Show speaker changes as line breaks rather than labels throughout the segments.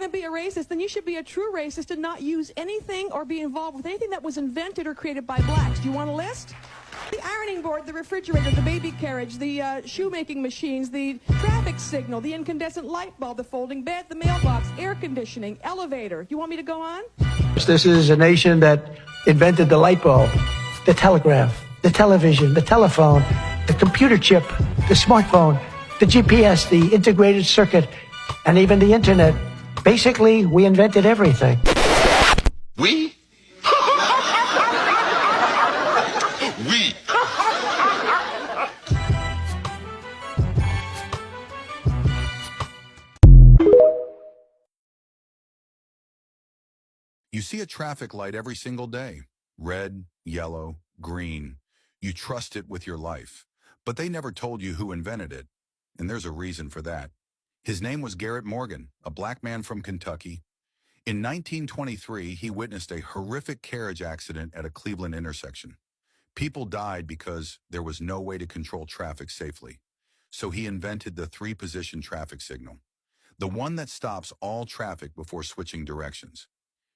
going to be a racist, then you should be a true racist and not use anything or be involved with anything that was invented or created by blacks. Do you want a list? The ironing board, the refrigerator, the baby carriage, the shoemaking machines, the traffic signal, the incandescent light bulb, the folding bed, the mailbox, air conditioning, elevator. Do you want me to go on?
This is a nation that invented the light bulb, the telegraph, the television, the telephone, the computer chip, the smartphone, the GPS, the integrated circuit, and even the internet. Basically, we invented everything.
We? We.
You see a traffic light every single day. Red, yellow, green. You trust it with your life. But they never told you who invented it. And there's a reason for that. His name was Garrett Morgan, a black man from Kentucky. In 1923, he witnessed a horrific carriage accident at a Cleveland intersection. People died because there was no way to control traffic safely. So he invented the three-position traffic signal, the one that stops all traffic before switching directions.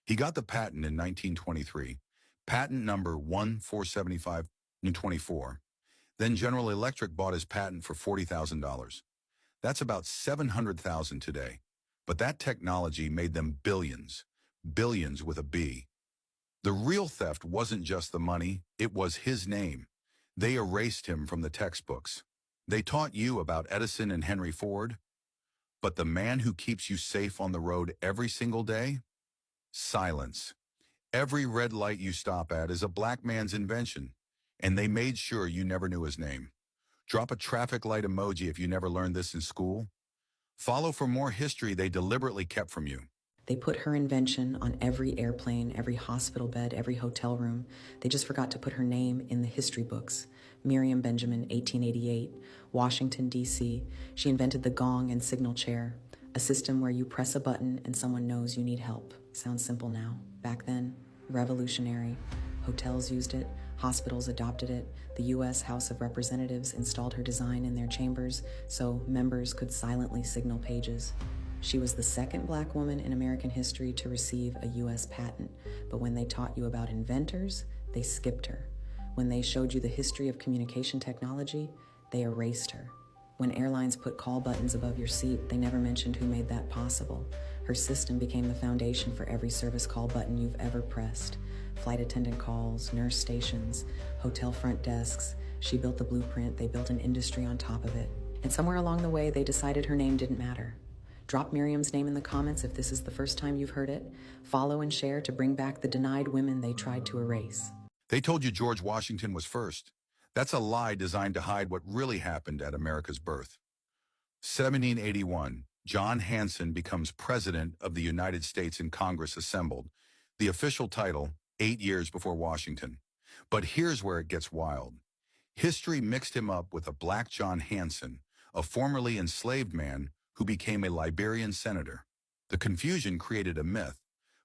He got the patent in 1923, patent number 14754. Then General Electric bought his patent for $40,000. That's about $700,000 today. But that technology made them billions, billions with a B. The real theft wasn't just the money, it was his name. They erased him from the textbooks. They taught you about Edison and Henry Ford. But the man who keeps you safe on the road every single day? Silence. Every red light you stop at is a black man's invention, and they made sure you never knew his name. Drop a traffic light emoji if you never learned this in school. Follow for more history they deliberately kept from you.
They put her invention on every airplane, every hospital bed, every hotel room. They just forgot to put her name in the history books. Miriam Benjamin, 1888, Washington, D.C. She invented the gong and signal chair, a system where you press a button and someone knows you need help. Sounds simple now. Back then, revolutionary. Hotels used it, hospitals adopted it, the U.S. House of Representatives installed her design in their chambers so members could silently signal pages. She was the second black woman in American history to receive a U.S. patent, but when they taught you about inventors, they skipped her. When they showed you the history of communication technology, they erased her. When airlines put call buttons above your seat, they never mentioned who made that possible. Her system became the foundation for every service call button you've ever pressed. Flight attendant calls, nurse stations, hotel front desks. She built the blueprint, they built an industry on top of it. And somewhere along the way, they decided her name didn't matter. Drop Miriam's name in the comments if this is the first time you've heard it. Follow and share to bring back the denied women they tried to erase.
They told you George Washington was first. That's a lie designed to hide what really happened at America's birth. 1781, John Hanson becomes President of the United States and Congress assembled, the official title 8 years before Washington. But here's where it gets wild. History mixed him up with a black John Hanson, a formerly enslaved man who became a Liberian senator. The confusion created a myth,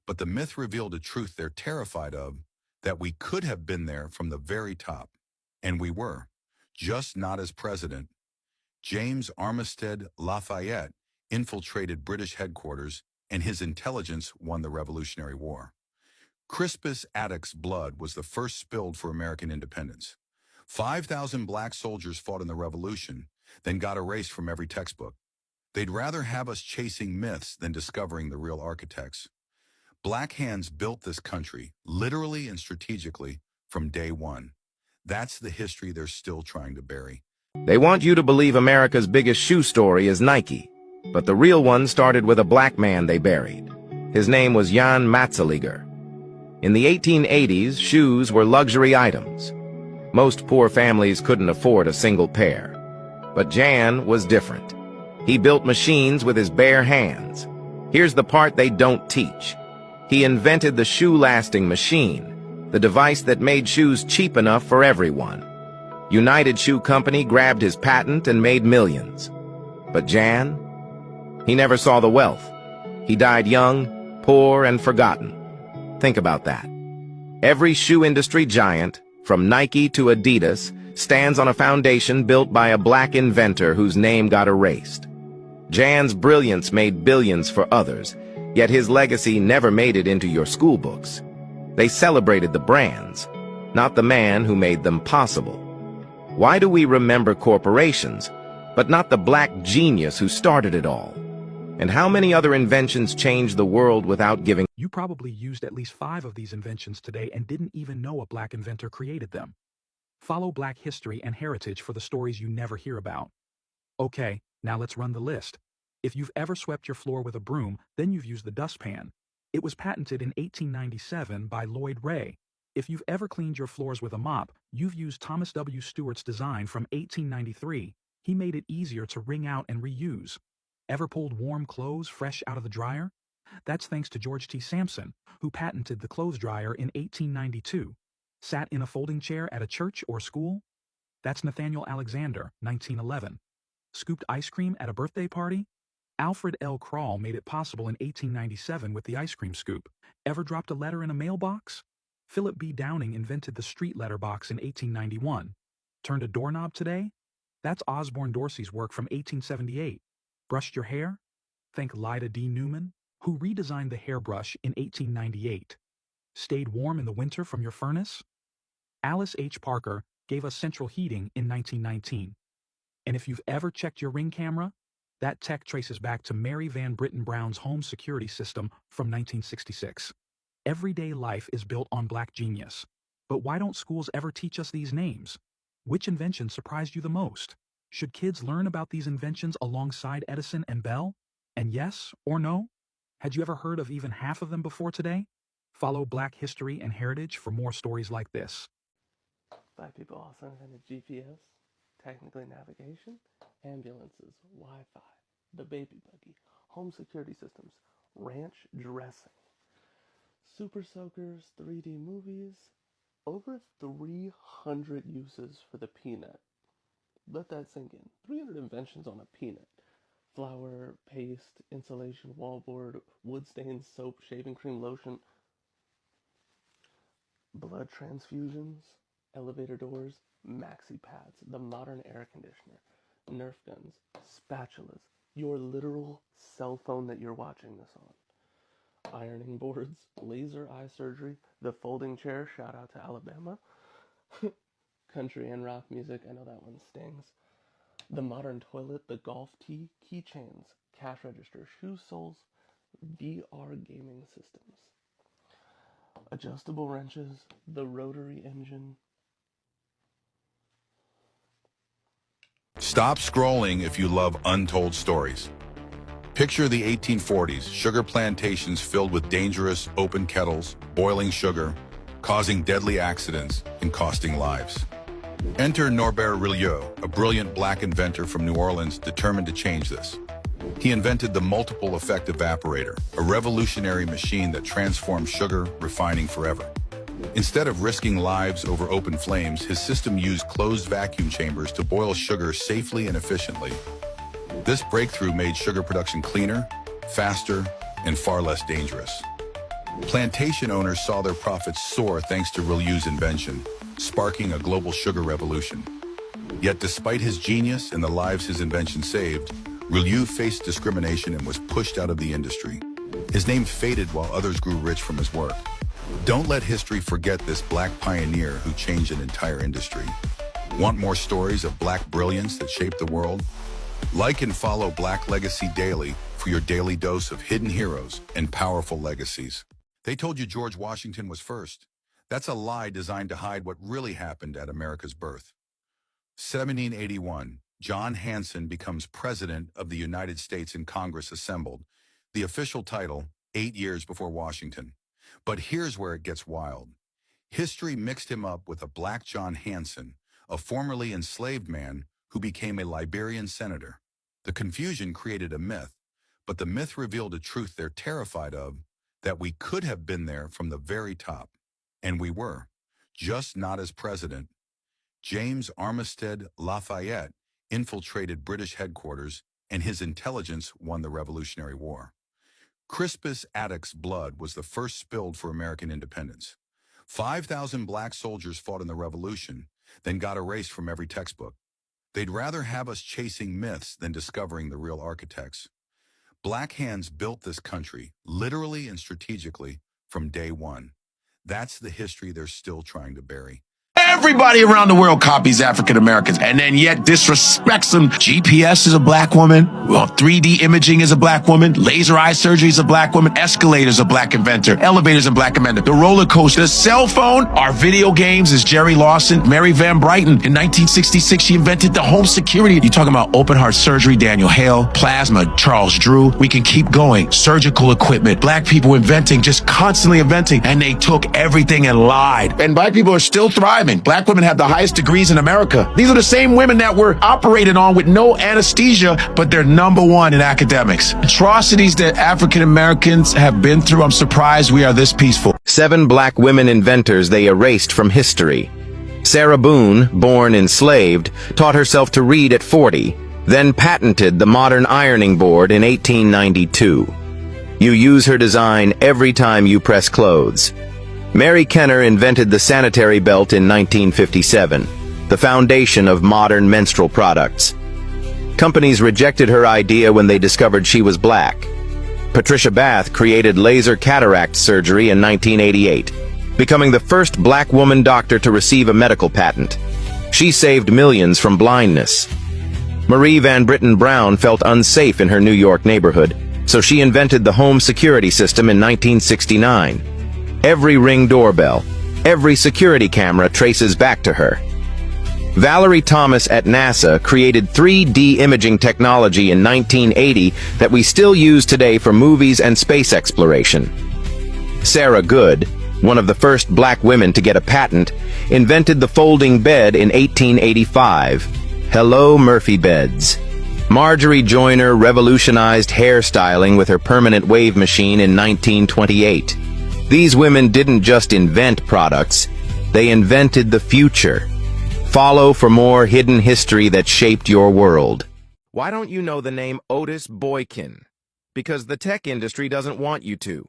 but the myth revealed a truth they're terrified of, that we could have been there from the very top. And we were, just not as president. James Armistead Lafayette infiltrated British headquarters, and his intelligence won the Revolutionary War. Crispus Attucks' blood was the first spilled for American independence. 5,000 black soldiers fought in the Revolution, then got erased from every textbook. They'd rather have us chasing myths than discovering the real architects. Black hands built this country, literally and strategically, from day one. That's the history they're still trying to bury.
They want you to believe America's biggest shoe story is Nike, but the real one started with a black man they buried. His name was Jan Matzeliger. In the 1880s, shoes were luxury items. Most poor families couldn't afford a single pair. But Jan was different. He built machines with his bare hands. Here's the part they don't teach. He invented the shoe-lasting machine, the device that made shoes cheap enough for everyone. United Shoe Company grabbed his patent and made millions. But Jan? He never saw the wealth. He died young, poor, and forgotten. Think about that. Every shoe industry giant, from Nike to Adidas, stands on a foundation built by a black inventor whose name got erased. Jan's brilliance made billions for others. Yet his legacy never made it into your school books. They celebrated the brands, not the man who made them possible. Why do we remember corporations, but not the black genius who started it all? And how many other inventions changed the world without giving?
You probably used at least 5 of these inventions today and didn't even know a black inventor created them. Follow Black history and heritage for the stories you never hear about. Okay, now let's run the list. If you've ever swept your floor with a broom, then you've used the dustpan. It was patented in 1897 by Lloyd Ray. If you've ever cleaned your floors with a mop, you've used Thomas W. Stewart's design from 1893. He made it easier to wring out and reuse. Ever pulled warm clothes fresh out of the dryer? That's thanks to George T. Sampson, who patented the clothes dryer in 1892. Sat in a folding chair at a church or school? That's Nathaniel Alexander, 1911. Scooped ice cream at a birthday party? Alfred L. Krall made it possible in 1897 with the ice cream scoop. Ever dropped a letter in a mailbox? Philip B. Downing invented the street letterbox in 1891. Turned a doorknob today? That's Osborne Dorsey's work from 1878. Brushed your hair? Thank Lyda D. Newman, who redesigned the hairbrush in 1898. Stayed warm in the winter from your furnace? Alice H. Parker gave us central heating in 1919. And if you've ever checked your Ring camera, that tech traces back to Mary Van Britten Brown's home security system from 1966. Everyday life is built on black genius. But why don't schools ever teach us these names? Which invention surprised you the most? Should kids learn about these inventions alongside Edison and Bell? And yes or no? Had you ever heard of even half of them before today? Follow Black history and heritage for more stories like this.
Black people also invented GPS, technically navigation, ambulances, Wi-Fi, the baby buggy, home security systems, ranch dressing, super soakers, 3D movies, over 300 uses for the peanut. Let that sink in. 300 inventions on a peanut. Flour, paste, insulation, wallboard, wood stains, soap, shaving cream, lotion, blood transfusions, elevator doors, maxi pads, the modern air conditioner, Nerf guns, spatulas, your literal cell phone that you're watching this on, ironing boards, laser eye surgery, the folding chair, shout out to Alabama, country and rock music, I know that one stings, the modern toilet, the golf tee, keychains, cash register, shoe soles, VR gaming systems, adjustable wrenches, the rotary engine.
Stop scrolling if you love untold stories. Picture the 1840s, sugar plantations filled with dangerous open kettles, boiling sugar, causing deadly accidents and costing lives. Enter Norbert Rillieux, a brilliant black inventor from New Orleans determined to change this. He invented the multiple effect evaporator, a revolutionary machine that transformed sugar refining forever. Instead of risking lives over open flames, his system used closed vacuum chambers to boil sugar safely and efficiently. This breakthrough made sugar production cleaner, faster, and far less dangerous. Plantation owners saw their profits soar thanks to Rillieux's invention, sparking a global sugar revolution. Yet despite his genius and the lives his invention saved, Rillieux faced discrimination and was pushed out of the industry. His name faded while others grew rich from his work. Don't let history forget this black pioneer who changed an entire industry. Want more stories of black brilliance that shaped the world? Like and follow Black Legacy Daily for your daily dose of hidden heroes and powerful legacies. They told you George Washington was first. That's a lie designed to hide what really happened at America's birth. 1781, John Hanson becomes President of the United States and Congress assembled, the official title 8 years before Washington. But here's where it gets wild. History mixed him up with a black John Hanson, a formerly enslaved man who became a Liberian senator. The confusion created a myth, but the myth revealed a truth they're terrified of, that we could have been there from the very top. And we were, just not as president. James Armistead Lafayette infiltrated British headquarters, and his intelligence won the Revolutionary War. Crispus Attucks' blood was the first spilled for American independence. 5,000 black soldiers fought in the Revolution, then got erased from every textbook. They'd rather have us chasing myths than discovering the real architects. Black hands built this country, literally and strategically, from day one. That's the history they're still trying to bury.
Everybody around the world copies African Americans and then yet disrespects them. GPS is a black woman. Well, 3D imaging is a black woman. Laser eye surgery is a black woman. Escalators a black inventor. Elevators a black inventor. The roller coaster, the cell phone, our video games is Jerry Lawson. Mary Van Brighton. In 1966, she invented the home security. You're talking about open heart surgery, Daniel Hale. Plasma, Charles Drew. We can keep going. Surgical equipment. Black people inventing, just constantly inventing. And they took everything and lied. And black people are still thriving. Black women have the highest degrees in America. These are the same women that were operated on with no anesthesia, but they're #1 in academics. Atrocities that African Americans have been through, I'm surprised we are this peaceful.
7 black women inventors they erased from history. Sarah Boone, born enslaved, taught herself to read at 40, then patented the modern ironing board in 1892. You use her design every time you press clothes. Mary Kenner invented the sanitary belt in 1957, the foundation of modern menstrual products. Companies rejected her idea when they discovered she was black. Patricia Bath created laser cataract surgery in 1988, becoming the first black woman doctor to receive a medical patent. She saved millions from blindness. Marie Van Britten Brown felt unsafe in her New York neighborhood, so she invented the home security system in 1969. Every Ring doorbell, every security camera traces back to her. Valerie Thomas at NASA created 3D imaging technology in 1980 that we still use today for movies and space exploration. Sarah Good, one of the first black women to get a patent, invented the folding bed in 1885. Hello, Murphy beds. Marjorie Joyner revolutionized hairstyling with her permanent wave machine in 1928. These women didn't just invent products, they invented the future. Follow for more hidden history that shaped your world. Why don't you know the name Otis Boykin? Because the tech industry doesn't want you to.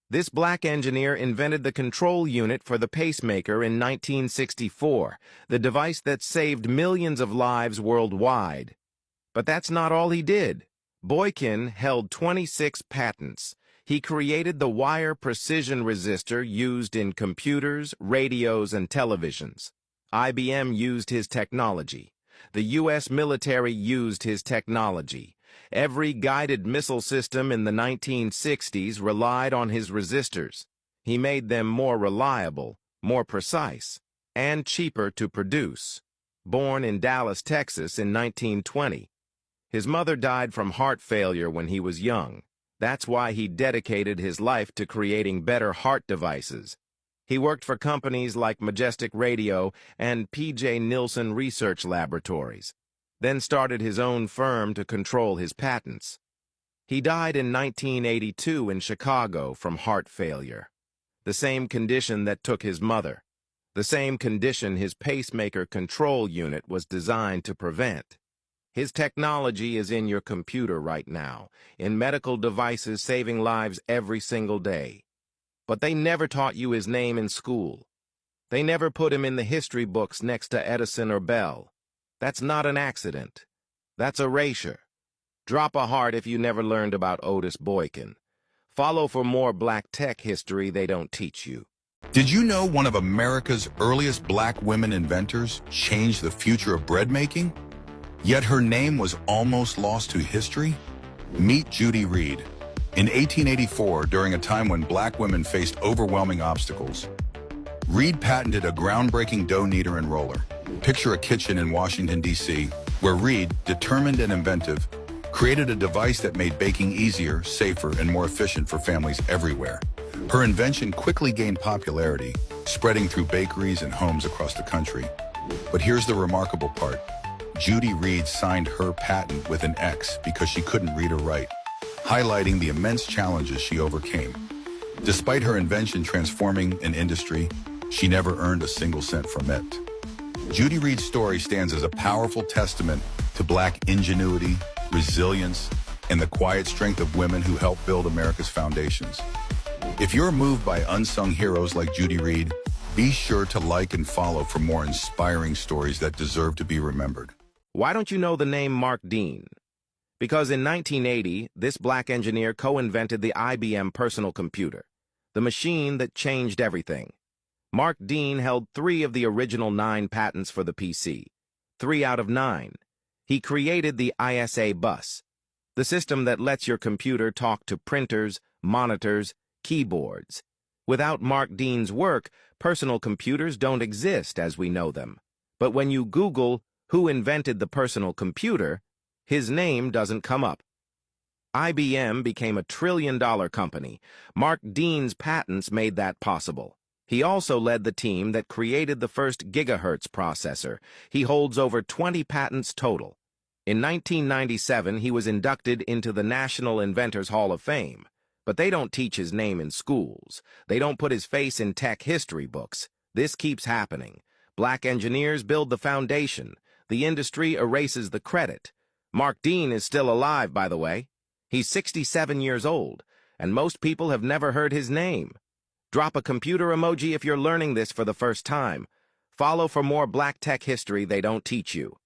This black engineer invented the control unit for the pacemaker in 1964, the device that saved millions of lives worldwide. But that's not all he did. Boykin held 26 patents. He created the wire precision resistor used in computers, radios, and televisions. IBM used his technology. The U.S. military used his technology. Every guided missile system in the 1960s relied on his resistors. He made them more reliable, more precise, and cheaper to produce. Born in Dallas, Texas in 1920. His mother died from heart failure when he was young. That's why he dedicated his life to creating better heart devices. He worked for companies like Majestic Radio and P.J. Nielsen Research Laboratories, then started his own firm to control his patents. He died in 1982 in Chicago from heart failure, the same condition that took his mother, the same condition his pacemaker control unit was designed to prevent. His technology is in your computer right now, in medical devices saving lives every single day. But they never taught you his name in school. They never put him in the history books next to Edison or Bell. That's not an accident. That's erasure. Drop a heart if you never learned about Otis Boykin. Follow for more black tech history they don't teach you.
Did you know one of America's earliest black women inventors changed the future of bread making? Yet her name was almost lost to history? Meet Judy Reed. In 1884, during a time when black women faced overwhelming obstacles, Reed patented a groundbreaking dough kneader and roller. Picture a kitchen in Washington, D.C., where Reed, determined and inventive, created a device that made baking easier, safer, and more efficient for families everywhere. Her invention quickly gained popularity, spreading through bakeries and homes across the country. But here's the remarkable part. Judy Reed signed her patent with an X because she couldn't read or write, highlighting the immense challenges she overcame. Despite her invention transforming an industry, she never earned a single cent from it. Judy Reed's story stands as a powerful testament to black ingenuity, resilience, and the quiet strength of women who helped build America's foundations. If you're moved by unsung heroes like Judy Reed, be sure to like and follow for more inspiring stories that deserve to be remembered.
Why don't you know the name Mark Dean? Because in 1980, this black engineer co-invented the IBM personal computer, the machine that changed everything. Mark Dean held 3 of the original 9 patents for the PC. 3 out of 9. He created the ISA bus, the system that lets your computer talk to printers, monitors, keyboards. Without Mark Dean's work, personal computers don't exist as we know them. But when you Google who invented the personal computer, his name doesn't come up. IBM became a trillion-dollar company. Mark Dean's patents made that possible. He also led the team that created the first gigahertz processor. He holds over 20 patents total. In 1997, he was inducted into the National Inventors Hall of Fame. But they don't teach his name in schools. They don't put his face in tech history books. This keeps happening. Black engineers build the foundation. The industry erases the credit. Mark Dean is still alive, by the way. He's 67 years old, and most people have never heard his name. Drop a computer emoji if you're learning this for the first time. Follow for more black tech history they don't teach you.